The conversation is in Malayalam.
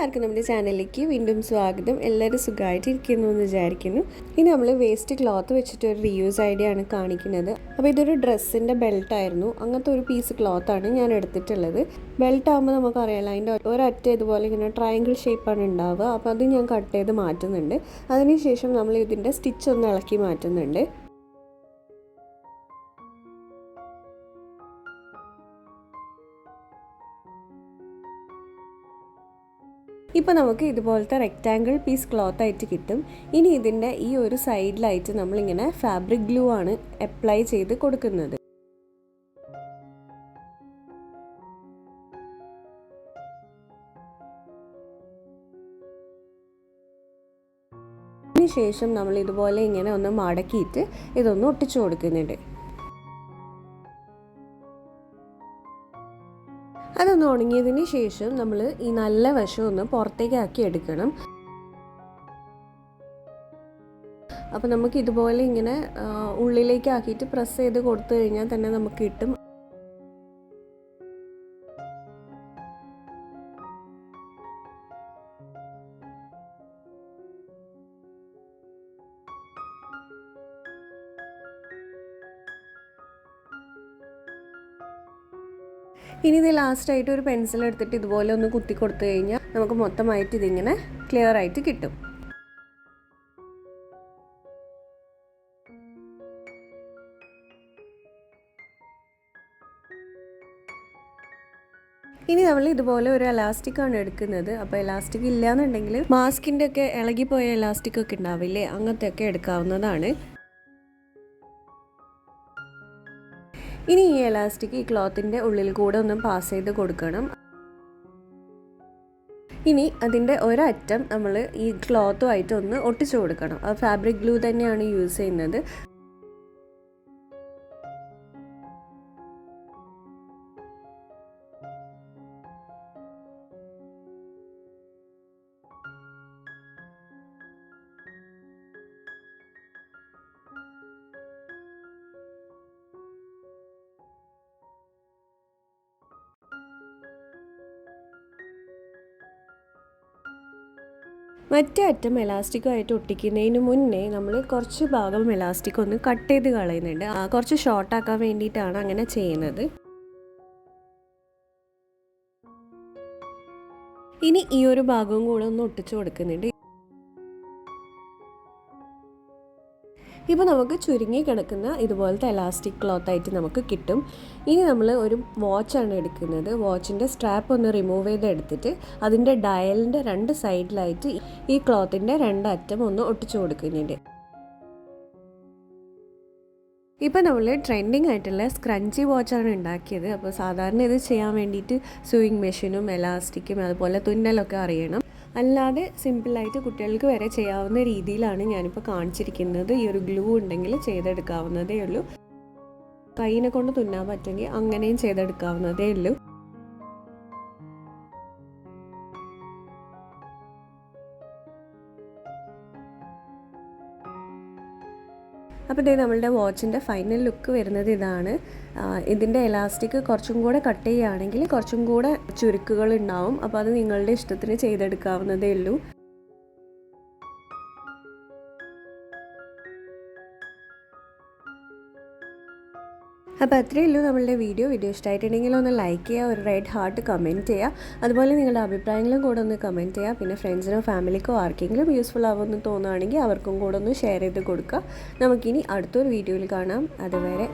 എല്ലാവർക്കും നമ്മുടെ ചാനലിലേക്ക് വീണ്ടും സ്വാഗതം. എല്ലാവരും സുഖമായിട്ടിരിക്കുന്നു എന്ന് വിചാരിക്കുന്നു. ഇനി നമ്മൾ വേസ്റ്റ് ക്ലോത്ത് വെച്ചിട്ട് ഒരു റീയൂസ് ഐഡിയ ആണ് കാണിക്കുന്നത്. അപ്പോൾ ഇതൊരു ഡ്രസ്സിൻ്റെ ബെൽറ്റായിരുന്നു. അങ്ങനത്തെ ഒരു പീസ് ക്ലോത്താണ് ഞാൻ എടുത്തിട്ടുള്ളത്. ബെൽറ്റ് ആകുമ്പോൾ നമുക്കറിയാലോ, അതിൻ്റെ ഒരറ്റ ഇതുപോലെ ഇങ്ങനെ ട്രയാങ്കിൾ ഷേപ്പാണ് ഉണ്ടാവുക. അപ്പോൾ അത് ഞാൻ കട്ട് ചെയ്ത് മാറ്റുന്നുണ്ട്. അതിനുശേഷം നമ്മൾ ഇതിൻ്റെ സ്റ്റിച്ച് ഒന്ന് ഇളക്കി മാറ്റുന്നുണ്ട്. ഇപ്പോൾ നമുക്ക് ഇതുപോലത്തെ റെക്റ്റാങ്കിൾ പീസ് ക്ലോത്ത് ആയിട്ട് കിട്ടും. ഇനി ഇതിൻ്റെ ഈ ഒരു സൈഡിലായിട്ട് നമ്മളിങ്ങനെ ഫാബ്രിക് ഗ്ലൂ ആണ് അപ്ലൈ ചെയ്ത് കൊടുക്കുന്നത്. അതിനുശേഷം നമ്മൾ ഇതുപോലെ ഇങ്ങനെ ഒന്ന് മടക്കിയിട്ട് ഇതൊന്ന് ഒട്ടിച്ചു കൊടുക്കുന്നുണ്ട്. അതൊന്ന് ഉണങ്ങിയതിന് ശേഷം നമ്മൾ ഈ നല്ല വശം ഒന്ന് പുറത്തേക്ക് ആക്കി എടുക്കണം. അപ്പോൾ നമുക്ക് ഇതുപോലെ ഇങ്ങനെ ഉള്ളിലേക്ക് ആക്കിയിട്ട് പ്രസ് ചെയ്ത് കൊടുത്തു കഴിഞ്ഞാൽ തന്നെ നമുക്ക് കിട്ടും. ഇനി ഇത് ലാസ്റ്റായിട്ട് ഒരു പെൻസിൽ എടുത്തിട്ട് ഇതുപോലെ ഒന്ന് കുത്തി കൊടുത്തു കഴിഞ്ഞാൽ നമുക്ക് മൊത്തമായിട്ട് ഇതിങ്ങനെ ക്ലിയർ ആയിട്ട് കിട്ടും. ഇനി നമ്മൾ ഇതുപോലെ ഒരു എലാസ്റ്റിക് ആണ് എടുക്കുന്നത്. അപ്പോൾ എലാസ്റ്റിക് ഇല്ലയെന്നുണ്ടെങ്കിൽ മാസ്കിൻ്റെ ഒക്കെ ഇളകിപ്പോയ എലാസ്റ്റിക് ഒക്കെ ഉണ്ടാവില്ലേ, അങ്ങനത്തെ ഒക്കെ എടുക്കാവുന്നതാണ്. ഇനി ഈ എലാസ്റ്റിക് ഈ ക്ലോത്തിൻ്റെ ഉള്ളിൽ കൂടെ ഒന്ന് പാസ് ചെയ്ത് കൊടുക്കണം. ഇനി അതിൻ്റെ ഒരറ്റം നമ്മൾ ഈ ക്ലോത്തുമായിട്ട് ഒന്ന് ഒട്ടിച്ചു കൊടുക്കണം. ആ ഫാബ്രിക് ഗ്ലൂ തന്നെയാണ് യൂസ് ചെയ്യുന്നത്. മറ്റേ അറ്റം എലാസ്റ്റിക്കുമായിട്ട് ഒട്ടിക്കുന്നതിന് മുന്നേ നമ്മൾ കുറച്ച് ഭാഗം എലാസ്റ്റിക് ഒന്ന് കട്ട് ചെയ്ത് കളയുന്നുണ്ട്. കുറച്ച് ഷോർട്ടാക്കാൻ വേണ്ടിയിട്ടാണ് അങ്ങനെ ചെയ്യുന്നത്. ഇനി ഈ ഒരു ഭാഗവും കൂടെ ഒന്ന് ഒട്ടിച്ചു കൊടുക്കുന്നുണ്ട്. ഇപ്പോൾ നമുക്ക് ചുരുങ്ങി കിടക്കുന്ന ഇതുപോലത്തെ എലാസ്റ്റിക് ക്ലോത്തായിട്ട് നമുക്ക് കിട്ടും. ഇനി നമ്മൾ ഒരു വാച്ചാണ് എടുക്കുന്നത്. വാച്ചിൻ്റെ സ്ട്രാപ്പ് ഒന്ന് റിമൂവ് ചെയ്തെടുത്തിട്ട് അതിൻ്റെ ഡയലിൻ്റെ രണ്ട് സൈഡിലായിട്ട് ഈ ക്ലോത്തിൻ്റെ രണ്ടറ്റം ഒന്ന് ഒട്ടിച്ചു കൊടുക്കുന്നുണ്ട്. ഇപ്പോൾ നമ്മൾ ട്രെൻഡിങ് ആയിട്ടുള്ള സ്ക്രഞ്ചി വാച്ചാണ് ഉണ്ടാക്കിയത്. അപ്പോൾ സാധാരണ ഇത് ചെയ്യാൻ വേണ്ടിയിട്ട് സൂയിങ് മെഷീനും എലാസ്റ്റിക്കും അതുപോലെ തുന്നലൊക്കെ അറിയണം. അല്ലാതെ സിമ്പിളായിട്ട് കുട്ടികൾക്ക് വരെ ചെയ്യാവുന്ന രീതിയിലാണ് ഞാനിപ്പോൾ കാണിച്ചിരിക്കുന്നത്. ഈ ഒരു ഗ്ലൂ ഉണ്ടെങ്കിൽ ചെയ്തെടുക്കാവുന്നതേ ഉള്ളൂ. കൈയിനെ കൊണ്ട് തുന്നാൻ പറ്റുമെങ്കിൽ അങ്ങനെയും ചെയ്തെടുക്കാവുന്നതേ ഉള്ളൂ. അപ്പോൾ ഇതേ നമ്മളുടെ വാച്ചിൻ്റെ ഫൈനൽ ലുക്ക് വരുന്നത് ഇതാണ്. ഇതിൻ്റെ എലാസ്റ്റിക് കുറച്ചും കൂടെ കട്ട് ചെയ്യുകയാണെങ്കിൽ കുറച്ചും കൂടെ ചുരുക്കുകൾ ഉണ്ടാവും. അപ്പോൾ അത് നിങ്ങളുടെ ഇഷ്ടത്തിന് ചെയ്തെടുക്കാവുന്നതേ ഉള്ളൂ. അപ്പോൾ അത്രയേ ഉള്ളൂ നമ്മളുടെ വീഡിയോ ഇഷ്ടമായിട്ടുണ്ടെങ്കിൽ ഒന്ന് ലൈക്ക് ചെയ്യുക, ഒരു റെഡ് ഹാർട്ട് കമൻറ്റ് ചെയ്യുക. അതുപോലെ നിങ്ങളുടെ അഭിപ്രായങ്ങളും കൂടെ ഒന്ന് കമൻറ്റ് ചെയ്യുക. പിന്നെ ഫ്രണ്ട്സിനോ ഫാമിലിക്കോ ആർക്കെങ്കിലും യൂസ്ഫുൾ ആവുമെന്ന് തോന്നുകയാണെങ്കിൽ അവർക്കും കൂടെ ഒന്ന് ഷെയർ ചെയ്ത് കൊടുക്കുക. നമുക്കിനി അടുത്തൊരു വീഡിയോയിൽ കാണാം. അതുവരെ